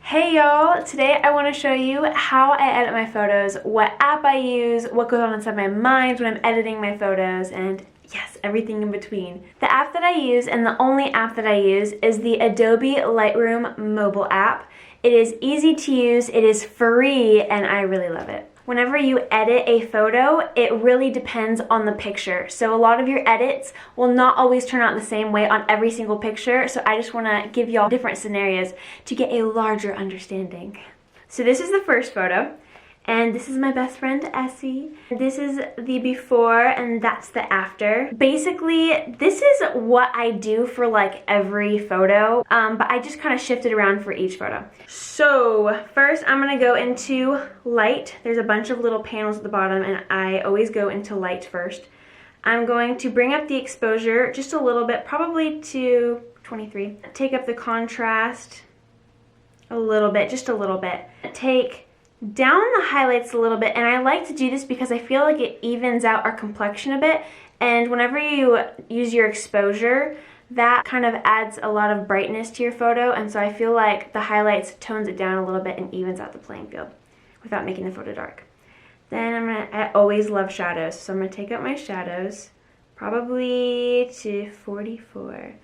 Hey y'all, today I want to show you how I edit my photos, what app I use, what goes on inside my mind when I'm editing my photos, and yes, everything in between. The app that I use, and the only app that I use, is the Adobe Lightroom mobile app. It is easy to use, it is free, and I really love it. Whenever you edit a photo, it really depends on the picture. So a lot of your edits will not always turn out the same way on every single picture. So I just want to give y'all different scenarios to get a larger understanding. So this is the first photo. And this is my best friend, Essie. This is the before, and that's the after. Basically, this is what I do for like every photo, but I just kind of shifted around for each photo. So first I'm gonna go into light. There's a bunch of little panels at the bottom, and I always go into light first. I'm going to bring up the exposure just a little bit, probably to 23. Take up the contrast a little bit, just a little bit. Take down the highlights a little bit, and I like to do this because I feel like it evens out our complexion a bit, and whenever you use your exposure, that kind of adds a lot of brightness to your photo, and so I feel like the highlights tones it down a little bit and evens out the playing field without making the photo dark. Then I always love shadows, so I'm going to take out my shadows, probably to 44.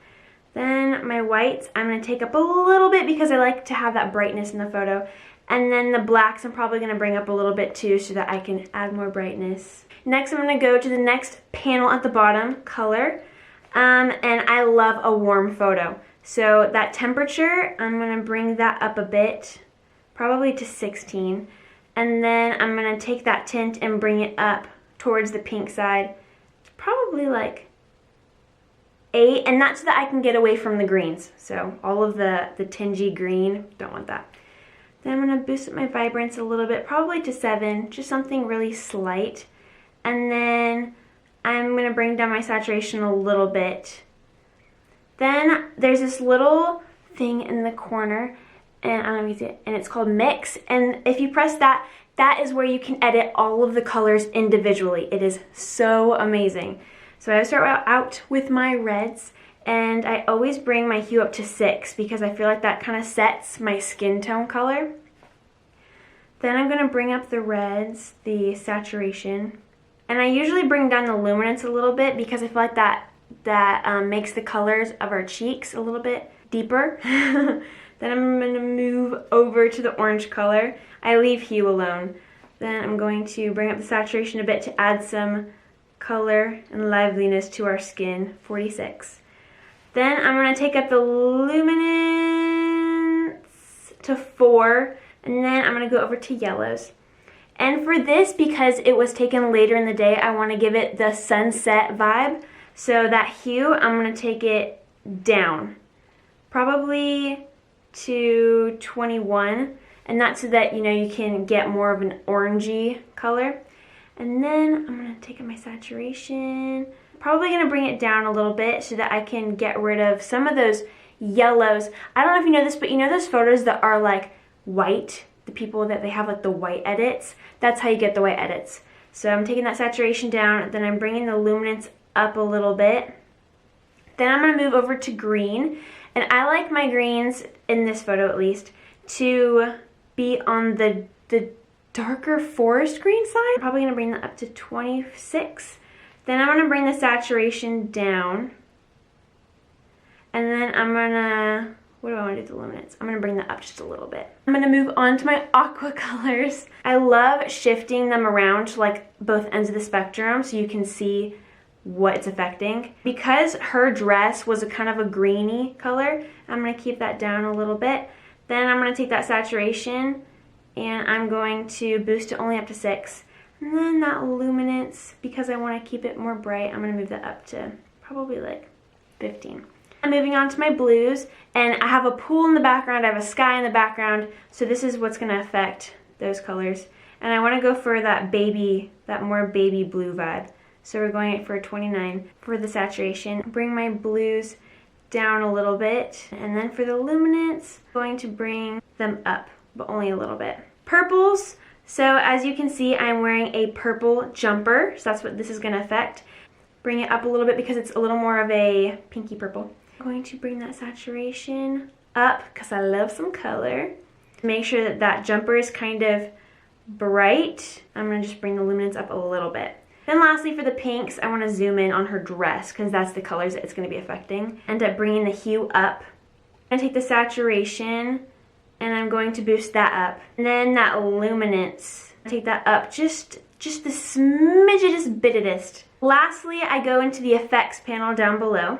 Then my whites, I'm going to take up a little bit because I like to have that brightness in the photo. And then the blacks I'm probably going to bring up a little bit too so that I can add more brightness. Next I'm going to go to the next panel at the bottom, color. And I love a warm photo. So that temperature, I'm going to bring that up a bit, probably to 16. And then I'm going to take that tint and bring it up towards the pink side, probably like 8. And that's so that I can get away from the greens. So all of the tingy green, don't want that. Then I'm going to boost up my vibrance a little bit, probably to 7, just something really slight. And then I'm going to bring down my saturation a little bit. Then there's this little thing in the corner, and I don't know if you see it, and it's called Mix. And if you press that, that is where you can edit all of the colors individually. It is so amazing. So I start out with my reds. And I always bring my hue up to 6 because I feel like that kind of sets my skin tone color. Then I'm going to bring up the reds, the saturation. And I usually bring down the luminance a little bit because I feel like that makes the colors of our cheeks a little bit deeper. Then I'm going to move over to the orange color. I leave hue alone. Then I'm going to bring up the saturation a bit to add some color and liveliness to our skin, 46. Then I'm going to take up the luminance to 4, and then I'm going to go over to yellows. And for this, because it was taken later in the day, I want to give it the sunset vibe. So that hue, I'm going to take it down, probably to 21, and that's so that, you know, you can get more of an orangey color. And then I'm going to take up my saturation. Probably going to bring it down a little bit so that I can get rid of some of those yellows. I don't know if you know this, but you know those photos that are like white? The people that they have like the white edits? That's how you get the white edits. So I'm taking that saturation down, then I'm bringing the luminance up a little bit. Then I'm going to move over to green. And I like my greens, in this photo at least, to be on the darker forest green side. I'm probably going to bring that up to 26. Then I'm going to bring the saturation down. And then I'm going to, what do I want to do with the luminance? I'm going to bring that up just a little bit. I'm going to move on to my aqua colors. I love shifting them around to like both ends of the spectrum so you can see what it's affecting. Because her dress was a kind of a greeny color, I'm going to keep that down a little bit. Then I'm going to take that saturation and I'm going to boost it only up to 6. And then that luminance, because I want to keep it more bright, I'm going to move that up to probably like 15. I'm moving on to my blues, and I have a pool in the background, I have a sky in the background, so this is what's going to affect those colors. And I want to go for that more baby blue vibe. So we're going for 29 for the saturation. Bring my blues down a little bit, and then for the luminance, I'm going to bring them up, but only a little bit. Purples. So as you can see, I'm wearing a purple jumper, so that's what this is going to affect. Bring it up a little bit because it's a little more of a pinky purple. I'm going to bring that saturation up because I love some color. Make sure that that jumper is kind of bright. I'm gonna just bring the luminance up a little bit. Then lastly, for the pinks, I wanna zoom in on her dress because that's the colors that it's gonna be affecting. End up bringing the hue up. I'm gonna take the saturation and I'm going to boost that up. And then that luminance, take that up just the smidgetest bititest. Lastly, I go into the effects panel down below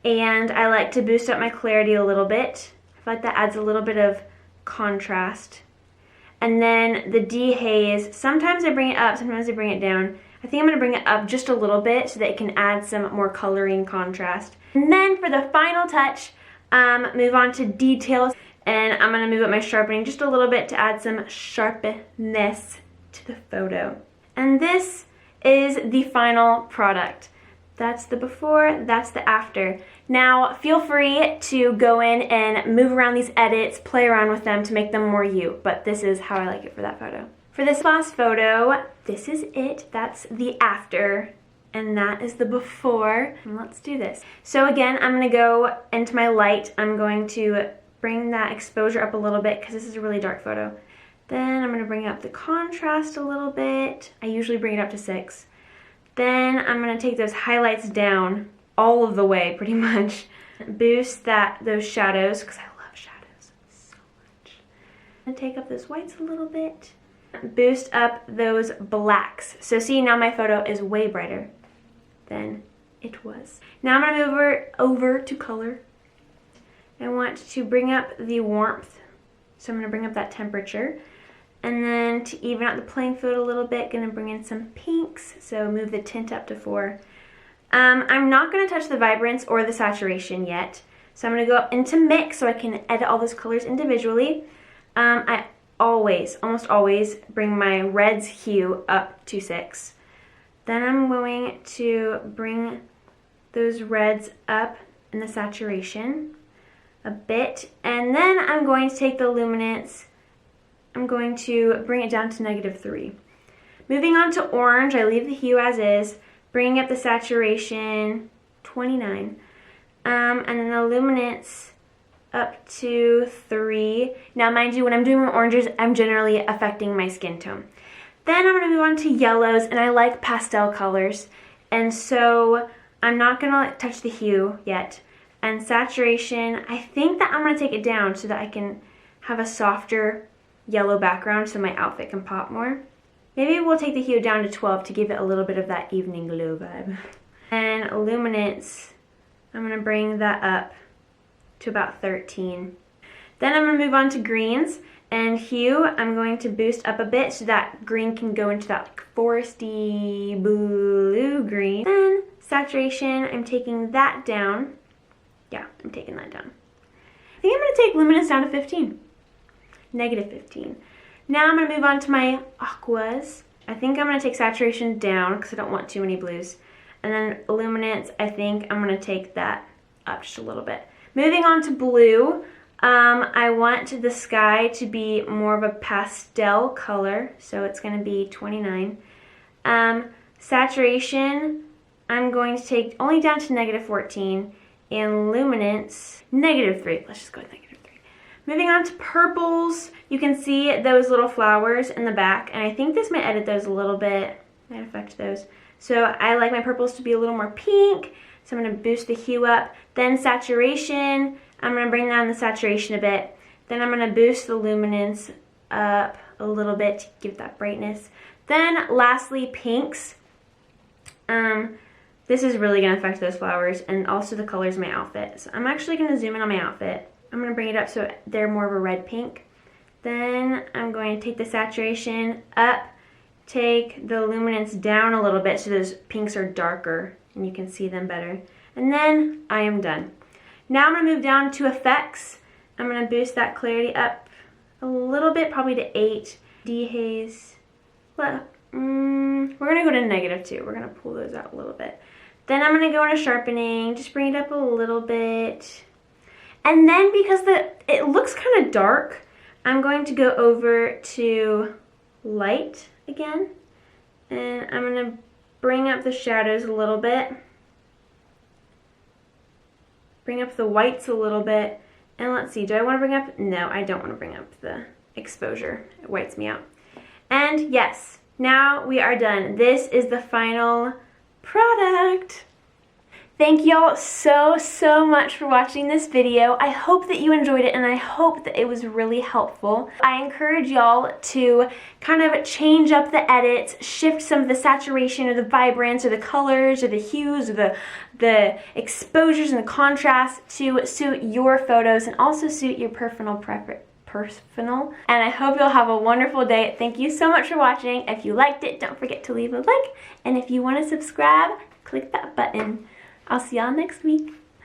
and I like to boost up my clarity a little bit. I feel like that adds a little bit of contrast. And then the dehaze, sometimes I bring it up, sometimes I bring it down. I think I'm gonna bring it up just a little bit so that it can add some more coloring contrast. And then for the final touch, move on to details. And I'm gonna move up my sharpening just a little bit to add some sharpness to the photo. And this is the final product. That's the before, that's the after. Now, feel free to go in and move around these edits, play around with them to make them more you, but this is how I like it for that photo. For this last photo, this is it. That's the after, and that is the before. And let's do this. So again, I'm gonna go into my light. I'm going to bring that exposure up a little bit because this is a really dark photo. Then I'm gonna bring up the contrast a little bit. I usually bring it up to 6. Then I'm gonna take those highlights down all of the way, pretty much. Boost those shadows, because I love shadows so much. And take up those whites a little bit. Boost up those blacks. So see, now my photo is way brighter than it was. Now I'm gonna move over to color. I want to bring up the warmth. So I'm gonna bring up that temperature. And then to even out the playing field a little bit, gonna bring in some pinks. So move the tint up to 4. I'm not gonna touch the vibrance or the saturation yet. So I'm gonna go up into mix so I can edit all those colors individually. I almost always bring my red's hue up to 6. Then I'm going to bring those reds up in the saturation a bit. And then I'm going to take the luminance, I'm going to bring it down to -3. Moving on to orange, I leave the hue as is, bringing up the saturation 29. And then the luminance up to 3. Now mind you, when I'm doing my oranges, I'm generally affecting my skin tone. Then I'm gonna move on to yellows, and I like pastel colors. And so I'm not gonna touch the hue yet. And saturation, I think that I'm gonna take it down so that I can have a softer yellow background so my outfit can pop more. Maybe we'll take the hue down to 12 to give it a little bit of that evening glow vibe. And luminance, I'm gonna bring that up to about 13. Then I'm gonna move on to greens, and hue, I'm going to boost up a bit so that green can go into that like foresty blue green. Then saturation, I'm taking that down. Yeah, I'm taking that down. I think I'm gonna take luminance down to 15. -15. Now I'm gonna move on to my aquas. I think I'm gonna take saturation down because I don't want too many blues. And then luminance, I think I'm gonna take that up just a little bit. Moving on to blue, I want the sky to be more of a pastel color, so it's gonna be 29. Saturation, I'm going to take only down to -14, and luminance, -3. Let's just go with -3. Moving on to purples, you can see those little flowers in the back, and I think this might edit those a little bit, might affect those. So I like my purples to be a little more pink, so I'm gonna boost the hue up. Then saturation, I'm gonna bring down the saturation a bit. Then I'm gonna boost the luminance up a little bit to give that brightness. Then lastly, pinks. This is really gonna affect those flowers and also the colors of my outfit. So I'm actually gonna zoom in on my outfit. I'm gonna bring it up so they're more of a red pink. Then I'm going to take the saturation up, take the luminance down a little bit so those pinks are darker and you can see them better. And then I am done. Now I'm gonna move down to effects. I'm gonna boost that clarity up a little bit, probably to 8. Dehaze, well, we're gonna go to -2. We're gonna pull those out a little bit. Then I'm gonna go into sharpening, just bring it up a little bit. And then because it looks kind of dark, I'm going to go over to light again. And I'm gonna bring up the shadows a little bit. Bring up the whites a little bit. And let's see, do I want to bring up? No, I don't want to bring up the exposure. It whites me out. And yes, now we are done. This is the final product. Thank y'all so much for watching this video. I hope that you enjoyed it and I hope that it was really helpful. I encourage y'all to kind of change up the edits, shift some of the saturation or the vibrance or the colors or the hues or the exposures and the contrast to suit your photos and also suit your personal preference. And I hope you'll have a wonderful day. Thank you so much for watching. If you liked it, don't forget to leave a like. And if you want to subscribe, click that button. I'll see y'all next week.